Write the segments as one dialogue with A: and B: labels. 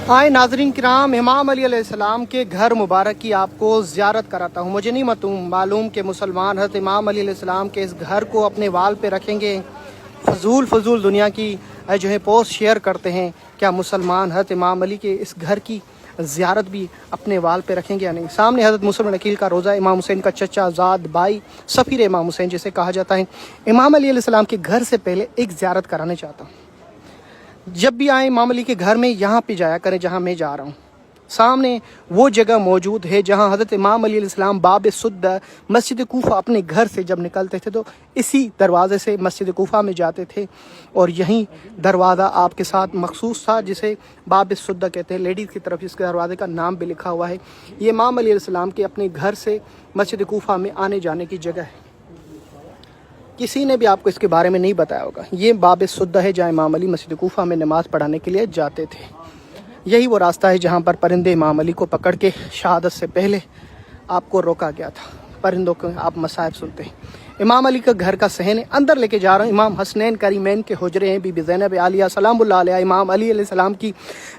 A: आए नाजरीन किराम, इमाम अली अलैहिस्सलाम के घर मुबारक की आपको ज़ियारत कराता हूँ। मुझे नहीं मालूम कि मुसलमान हज़रत इमाम अली अलैहिस्सलाम के इस घर को अपने वाल पे रखेंगे। फजूल दुनिया की जो है पोस्ट शेयर करते हैं। क्या मुसलमान हज़रत इमाम अली के इस घर की ज़ियारत भी अपने वाल पे रखेंगे या नहीं? सामने हज़रत मुसलमान अकील का रोज़ा, इमाम हुसैन का चचा ज़ाद भाई सफ़ीर इमाम हुसैन जिसे कहा जाता है। इमाम अली अलैहिस्सलाम के घर से पहले एक ज़ियारत कराने चाहता हूँ। जब भी आए इमाम अली के घर में यहाँ पे जाया करें जहाँ मैं जा रहा हूँ। सामने वो जगह मौजूद है जहाँ हज़रत इमाम अली अलैहिस्सलाम बाब सुद्दा मस्जिद कूफा अपने घर से जब निकलते थे तो इसी दरवाज़े से मस्जिद कूफा में जाते थे और यही दरवाज़ा आपके साथ मखसूस था जिसे बाब सुद्दा कहते हैं। लेडीज़ की तरफ इसके दरवाज़े का नाम भी लिखा हुआ है। ये इमाम अली अलैहिस्सलाम के अपने घर से मस्जिद कूफा में आने जाने की जगह है। किसी ने भी आपको इसके बारे में नहीं बताया होगा। ये बाब सुद्दा है जहाँ इमाम अली मस्जिद कूफा में नमाज़ पढ़ाने के लिए जाते थे। यही वो रास्ता है जहाँ पर परिंदे इमाम अली को पकड़ के शहादत से पहले आपको रोका गया था। परिंदों को आप मसाइब सुनते हैं। इमाम अली का घर का सहन अंदर लेके जा रहा हूँ। इमाम हसनैन करीमैन के हुजरे हैं। बीबी ज़ैनब आलिया सलामुल्लाह अलैहा इमाम अली अलैहिस्सलाम की,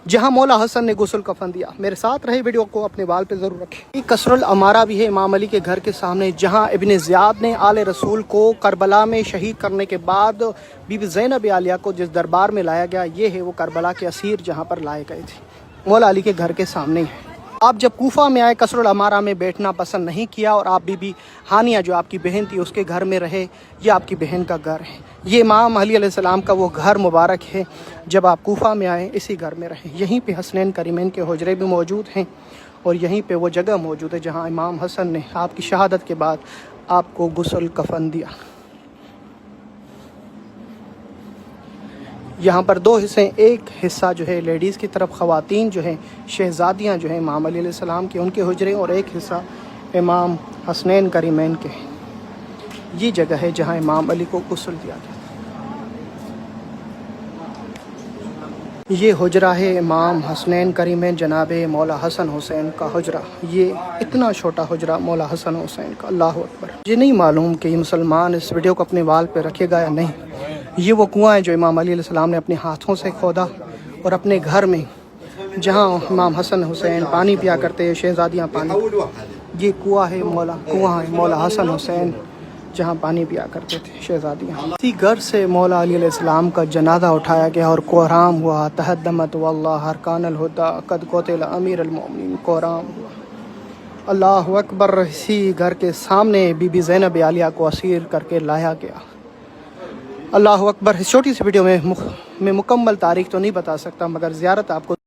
A: जहाँ मौला हसन ने गुस्ल कफन दिया। मेरे साथ रहे, वीडियो को अपने बाल पे ज़रूर रखें। कसरुल अमारा भी है इमाम अली के घर के सामने, जहाँ इब्ने ज़ियाद ने आले रसूल को करबला में शहीद करने के बाद बीबी ज़ैनब आलिया को जिस दरबार में लाया गया, ये है वो करबला के असीर जहाँ पर लाए गए थे। मौला अली के घर के सामने है। आप जब कूफा में आए, कसरुल अमारा में बैठना पसंद नहीं किया और आप बीबी हानिया जो आपकी बहन थी उसके घर में रहे। ये आपकी बहन का घर है। ये इमाम अली अलैहिस्सलाम का वो घर मुबारक है। जब आप कूफा में आए इसी घर में रहे। यहीं पे हसनैन करीमैन के हुजरे भी मौजूद हैं और यहीं पे वो जगह मौजूद है जहाँ इमाम हसन ने आपकी शहादत के बाद आपको गुस्ल कफन दिया। यहाँ पर दो हिस्से, एक हिस्सा जो है लेडीज़ की तरफ ख़वातीन जो हैं शहज़ादियाँ जो हैं इमाम अली अलैहिस्सलाम के उनके हुजरे, और एक हिस्सा इमाम हसनैन करीमैन के। ये जगह है जहाँ इमाम अली को गुस्ल दिया गया। ये हुजरा है इमाम हसनैन करीमैन जनाब मौला हसन हुसैन का हुजरा। ये इतना छोटा हुजरा मौला हसन हुसैन का। अल्लाह अकबर। मुझे नहीं मालूम कि मुसलमान इस वीडियो को अपने वाल पे रखेगा या नहीं। ये वो कुआं है जो इमाम अली अलैहिस्सलाम ने अपने हाथों से खोदा और अपने घर में, जहाँ इमाम हसन हुसैन पानी पिया करते हैं, शहजादियाँ पानी। ये कुआं है मौला हसन हुसैन जहाँ पानी पिया करते थे शहजादियाँ। इसी घर से मौला अली अलैहिस्सलाम का जनाजा उठाया गया और कोहराम हुआ। तहद्दमत वल्लाह हरकानल हुदा कद कोतिल अमीर अल-मोमिनीन। कोहराम हुआ। अल्लाह अकबर। इसी घर के सामने बीबी ज़ैनब आलिया को असीर करके लाया गया। अल्लाह अकबर। इस छोटी सी वीडियो में मैं मुकम्मल तारीख तो नहीं बता सकता, मगर ज़ियारत आपको